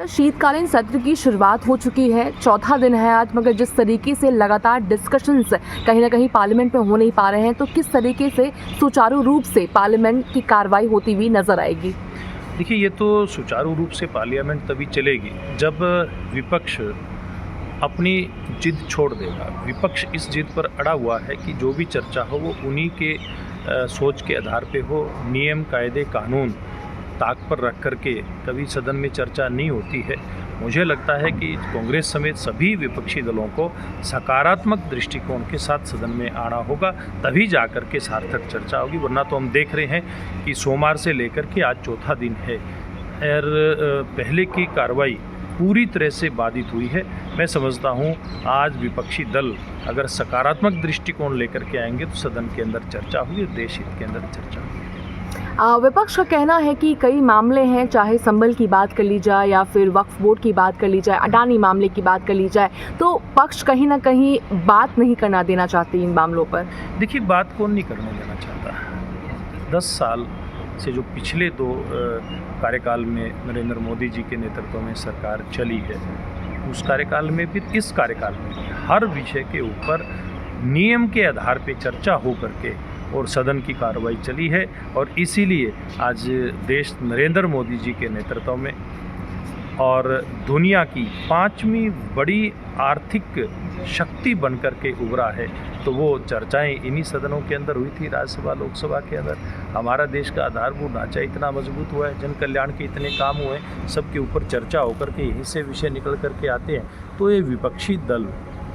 शीतकालीन सत्र की शुरुआत हो चुकी है, चौथा दिन है आज, मगर जिस तरीके से लगातार डिस्कशंस कहीं ना कहीं पार्लियामेंट में हो नहीं पा रहे हैं, तो किस तरीके से सुचारू रूप से पार्लियामेंट की कार्रवाई होती हुई नजर आएगी? देखिए, ये तो सुचारू रूप से पार्लियामेंट तभी चलेगी जब विपक्ष अपनी जिद छोड़ देगा। विपक्ष इस जिद पर अड़ा हुआ है कि जो भी चर्चा हो वो उन्हीं के सोच के आधार पे हो, नियम कायदे कानून ताक पर रख कर के कभी सदन में चर्चा नहीं होती है। मुझे लगता है कि कांग्रेस समेत सभी विपक्षी दलों को सकारात्मक दृष्टिकोण के साथ सदन में आना होगा, तभी जाकर के सार्थक चर्चा होगी। वरना तो हम देख रहे हैं कि सोमवार से लेकर के आज चौथा दिन है और पहले की कार्रवाई पूरी तरह से बाधित हुई है। मैं समझता हूँ आज विपक्षी दल अगर सकारात्मक दृष्टिकोण लेकर के आएंगे तो सदन के अंदर चर्चा होगी, देश हित के अंदर चर्चा होगी। विपक्ष का कहना है कि कई मामले हैं, चाहे संबल की बात कर ली जाए या फिर वक्फ बोर्ड की बात कर ली जाए, अडानी मामले की बात कर ली जाए, तो पक्ष कहीं ना कहीं बात नहीं करना देना चाहती इन मामलों पर। देखिए, बात कौन नहीं करने देना चाहता। 10 साल से जो पिछले 2 कार्यकाल में नरेंद्र मोदी जी के नेतृत्व में सरकार चली है, उस कार्यकाल में फिर इस कार्यकाल में हर विषय के ऊपर नियम के आधार पर चर्चा हो करके और सदन की कार्रवाई चली है। और इसीलिए आज देश नरेंद्र मोदी जी के नेतृत्व में और दुनिया की 5वीं बड़ी आर्थिक शक्ति बनकर के उभरा है। तो वो चर्चाएं इन्हीं सदनों के अंदर हुई थी, राज्यसभा लोकसभा के अंदर। हमारा देश का आधारभूत ढांचा इतना मजबूत हुआ है, जन कल्याण के इतने काम हुए, सबके ऊपर चर्चा होकर के यहीं से विषय निकल करके आते हैं। तो ये विपक्षी दल,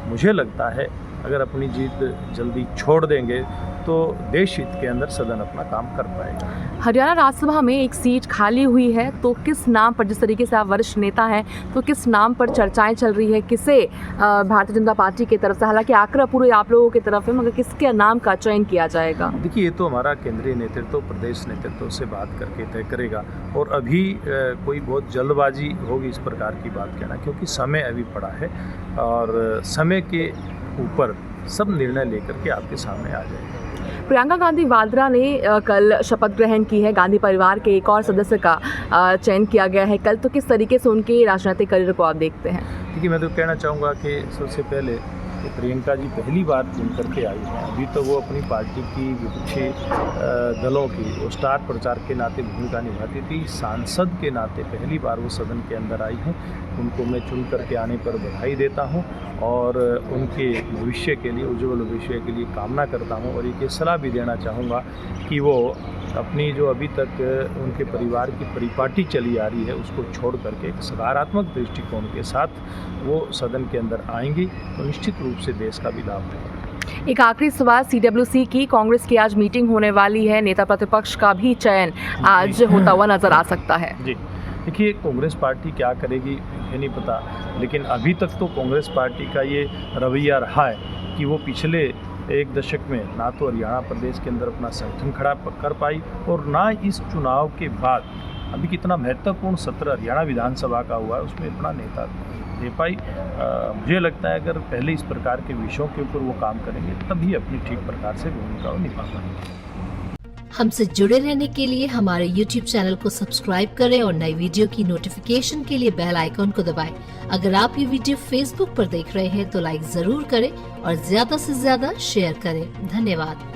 मुझे लगता है अगर अपनी जीत जल्दी छोड़ देंगे तो देश हित के अंदर सदन अपना काम कर पाएगा। हरियाणा राज्यसभा में एक सीट खाली हुई है, तो किस नाम पर, जिस तरीके से आप वरिष्ठ नेता हैं, तो किस नाम पर चर्चाएं चल रही है, किसे भारतीय जनता पार्टी की तरफ से, हालांकि आंकड़ा पूरे आप लोगों की तरफ है, मगर किसके नाम का चयन किया जाएगा? देखिए, ये तो हमारा केंद्रीय नेतृत्व, प्रदेश नेतृत्व से बात करके तय करेगा। और अभी कोई बहुत जल्दबाजी होगी इस प्रकार की बात कहना, क्योंकि समय अभी पड़ा है और समय के ऊपर सब निर्णय लेकर के आपके सामने आ जाएगा। प्रियंका गांधी वाड्रा ने कल शपथ ग्रहण की है, गांधी परिवार के एक और सदस्य का चयन किया गया है कल, तो किस तरीके से उनके राजनीतिक करियर को आप देखते हैं? देखिए, मैं तो कहना चाहूँगा कि सबसे पहले कि प्रियंका जी पहली बार चुन करके आई हैं। अभी तो वो अपनी पार्टी की विपक्षी दलों की वो स्टार प्रचारक के नाते भूमिका निभाती थी, सांसद के नाते पहली बार वो सदन के अंदर आई हैं। उनको मैं चुन करके आने पर बधाई देता हूं और उनके भविष्य के लिए, उज्ज्वल भविष्य के लिए कामना करता हूं। और एक सलाह भी देना चाहूँगा कि वो अपनी जो अभी तक उनके परिवार की परिपाटी चली आ रही है, उसको छोड़ करके एक सकारात्मक दृष्टिकोण के साथ वो सदन के अंदर आएंगी तो निश्चित रूप से देश का भी लाभ होगा। एक आखिरी सवाल, CWC की कांग्रेस की आज मीटिंग होने वाली है, नेता प्रतिपक्ष का भी चयन आज होता हुआ नजर आ सकता है। जी, देखिए, कांग्रेस पार्टी क्या करेगी ये नहीं पता, लेकिन अभी तक तो कांग्रेस पार्टी का ये रवैया रहा है कि वो पिछले 1 दशक में ना तो हरियाणा प्रदेश के अंदर अपना संगठन खड़ा कर पाई और ना इस चुनाव के बाद अभी कितना महत्वपूर्ण सत्र हरियाणा विधानसभा का हुआ है उसमें अपना नेता दे पाई। मुझे लगता है अगर पहले इस प्रकार के विषयों के ऊपर वो काम करेंगे तभी अपनी ठीक प्रकार से भूमिका निभा पाएंगे। हमसे जुड़े रहने के लिए हमारे YouTube चैनल को सब्सक्राइब करें और नई वीडियो की नोटिफिकेशन के लिए बेल आइकॉन को दबाएं। अगर आप ये वीडियो Facebook पर देख रहे हैं तो लाइक जरूर करें और ज्यादा से ज्यादा शेयर करें। धन्यवाद।